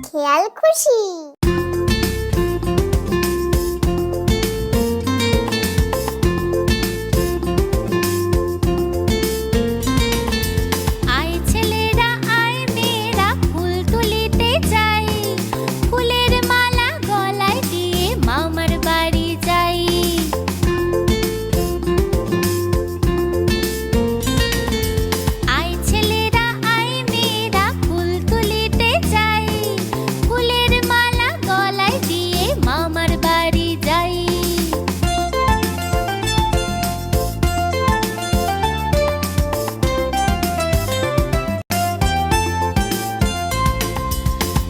খেয়াল খুশি। আয় ছেলেরা আয় মেয়েরা ফুল তুলিতে যাই, ফুলের মালা গলায় দিয়ে মামার বাড়ি যাই। আয় ছেলেরা আয় মেয়েরা ফুল তুলিতে যাই, ফুলের মালা গলায় দিয়ে মামার বাড়ি যাই।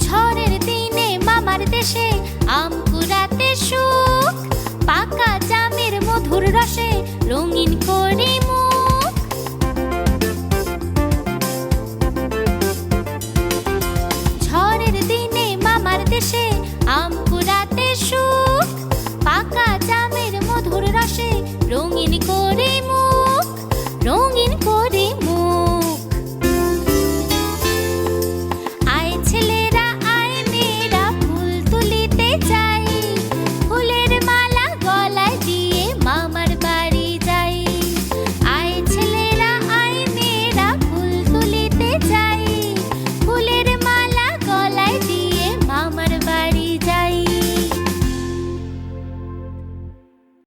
ঝড়ের দিনে মামার দেশে আম কুড়াতে সুখ, পাকা জামের মধুর রসে রঙিন করি